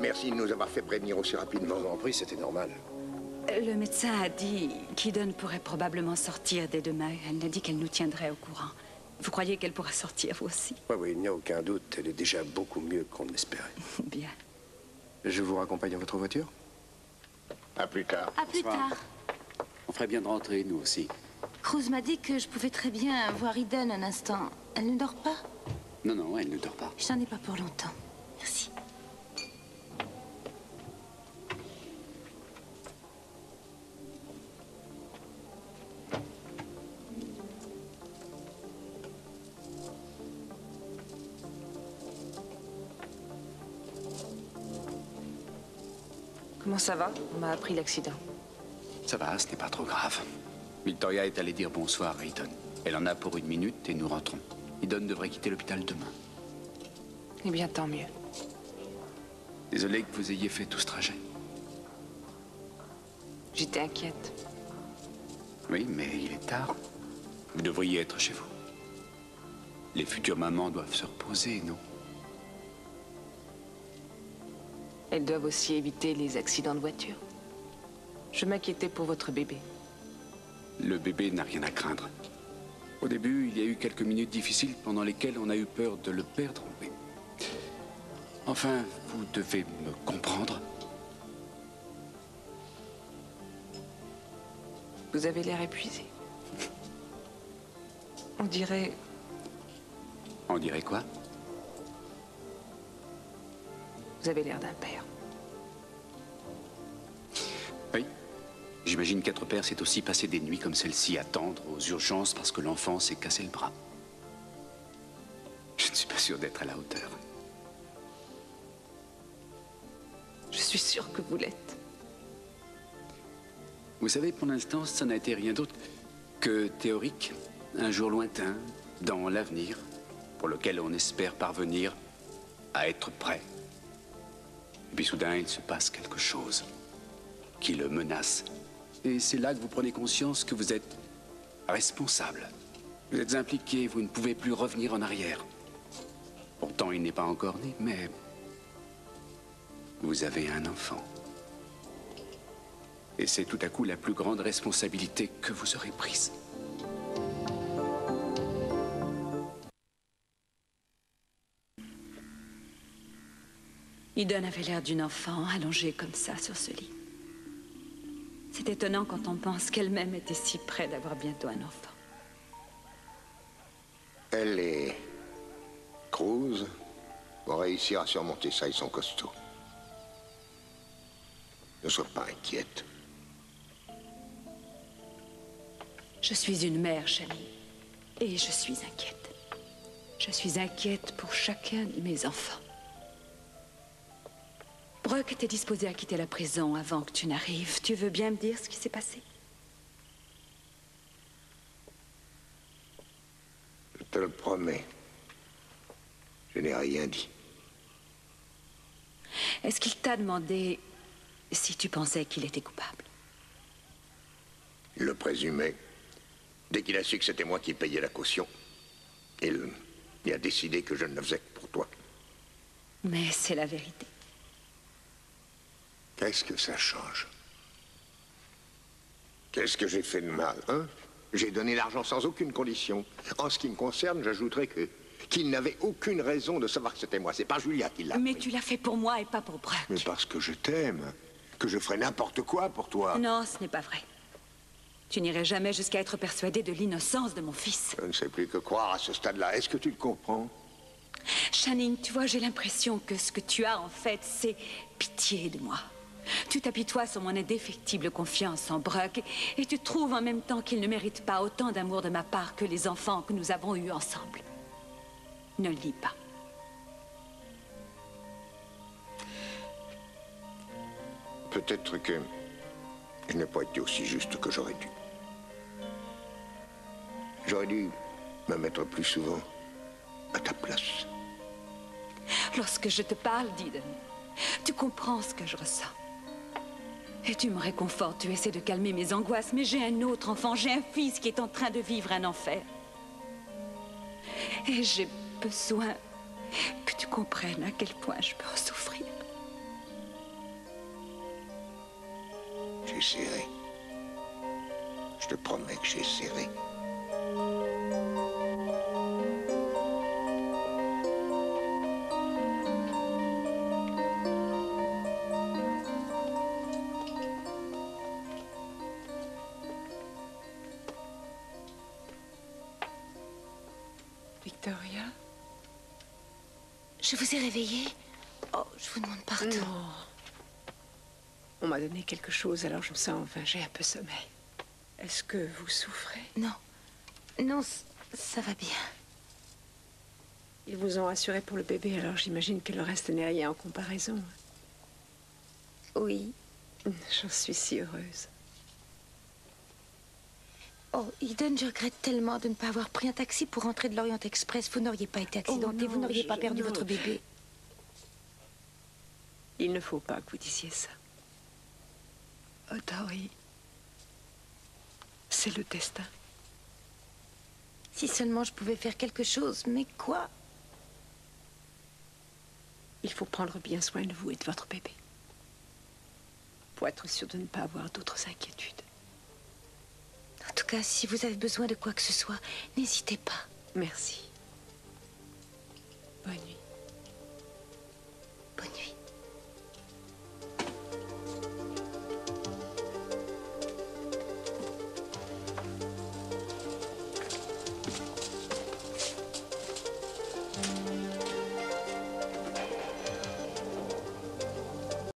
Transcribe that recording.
Merci de nous avoir fait prévenir aussi rapidement. Je vous en prie, c'était normal. Le médecin a dit qu'Eden pourrait probablement sortir dès demain. Elle a dit qu'elle nous tiendrait au courant. Vous croyez qu'elle pourra sortir, vous aussi? Oui, oui, il n'y a aucun doute. Elle est déjà beaucoup mieux qu'on ne l'espérait. Bien. Je vous raccompagne dans votre voiture? À plus tard. À plus tard. On ferait bien de rentrer, nous aussi. Cruz m'a dit que je pouvais très bien voir Eden un instant. Elle ne dort pas? Non, non, elle ne dort pas. J'en ai pas pour longtemps. Merci. Comment ça va? On m'a appris l'accident. Ça va, ce n'est pas trop grave. Victoria est allée dire bonsoir à Eden. Elle en a pour 1 minute et nous rentrons. Eden devrait quitter l'hôpital demain. Eh bien, tant mieux. Désolé que vous ayez fait tout ce trajet. J'étais inquiète. Oui, mais il est tard. Vous devriez être chez vous. Les futures mamans doivent se reposer, non? Elles doivent aussi éviter les accidents de voiture. Je m'inquiétais pour votre bébé. Le bébé n'a rien à craindre. Au début, il y a eu quelques minutes difficiles pendant lesquelles on a eu peur de le perdre. Mais... Enfin, vous devez me comprendre. Vous avez l'air épuisé. On dirait... On dirait quoi? Vous avez l'air d'un père. Oui. J'imagine qu'être père, c'est aussi passer des nuits comme celle-ci, attendre aux urgences parce que l'enfant s'est cassé le bras. Je ne suis pas sûr d'être à la hauteur. Je suis sûre que vous l'êtes. Vous savez, pour l'instant, ça n'a été rien d'autre que théorique. Un jour lointain, dans l'avenir, pour lequel on espère parvenir à être prêt. Et puis soudain, il se passe quelque chose qui le menace. Et c'est là que vous prenez conscience que vous êtes responsable. Vous êtes impliqué, vous ne pouvez plus revenir en arrière. Pourtant, il n'est pas encore né, mais vous avez un enfant. Et c'est tout à coup la plus grande responsabilité que vous aurez prise. Eden avait l'air d'une enfant allongée comme ça sur ce lit. C'est étonnant quand on pense qu'elle-même était si près d'avoir bientôt un enfant. Elle et Cruz vont réussir à surmonter ça, ils sont costauds. Ne sois pas inquiète. Je suis une mère, Shani, et je suis inquiète. Je suis inquiète pour chacun de mes enfants. Brooke était disposé à quitter la prison avant que tu n'arrives. Tu veux bien me dire ce qui s'est passé? Je te le promets. Je n'ai rien dit. Est-ce qu'il t'a demandé si tu pensais qu'il était coupable? Il le présumait. Dès qu'il a su que c'était moi qui payais la caution, il a décidé que je ne le faisais que pour toi. Mais c'est la vérité. Qu'est-ce que ça change? Qu'est-ce que j'ai fait de mal, hein? J'ai donné l'argent sans aucune condition. En ce qui me concerne, j'ajouterais qu'il n'avait aucune raison de savoir que c'était moi. C'est pas Julia qui l'a Mais pris. tu l'as fait pour moi et pas pour Brooke. Mais parce que je t'aime, que je ferais n'importe quoi pour toi. Non, ce n'est pas vrai. Tu n'irais jamais jusqu'à être persuadé de l'innocence de mon fils. Je ne sais plus que croire à ce stade-là. Est-ce que tu le comprends? Channing, tu vois, j'ai l'impression que ce que tu as, en fait, c'est pitié de moi. Tu t'apitoies sur mon indéfectible confiance en Brooke et tu trouves en même temps qu'il ne mérite pas autant d'amour de ma part que les enfants que nous avons eus ensemble. Ne le dis pas. Peut-être que je n'ai pas été aussi juste que j'aurais dû. J'aurais dû me mettre plus souvent à ta place. Lorsque je te parle d'Eden, tu comprends ce que je ressens. Et tu me réconfortes, tu essaies de calmer mes angoisses, mais j'ai un autre enfant, j'ai un fils qui est en train de vivre un enfer. Et j'ai besoin que tu comprennes à quel point je peux en souffrir. J'essaierai. Je te promets que j'essaierai. Victoria? Je vous ai réveillé? Oh, je vous demande pardon. Non. On m'a donné quelque chose, alors je me sens enfin, j'ai un peu sommeil. Est-ce que vous souffrez? Non. Non, ça va bien. Ils vous ont assuré pour le bébé, alors j'imagine que le reste n'est rien en comparaison. Oui. J'en suis si heureuse. Oh, Eden, je regrette tellement de ne pas avoir pris un taxi pour rentrer de l'Orient Express. Vous n'auriez pas été accidenté, non, vous n'auriez pas perdu non. votre bébé. Il ne faut pas que vous disiez ça. Oh, Tori. C'est le destin. Si seulement je pouvais faire quelque chose, mais quoi? Il faut prendre bien soin de vous et de votre bébé. Pour être sûr de ne pas avoir d'autres inquiétudes. En tout cas, si vous avez besoin de quoi que ce soit, n'hésitez pas. Merci. Bonne nuit.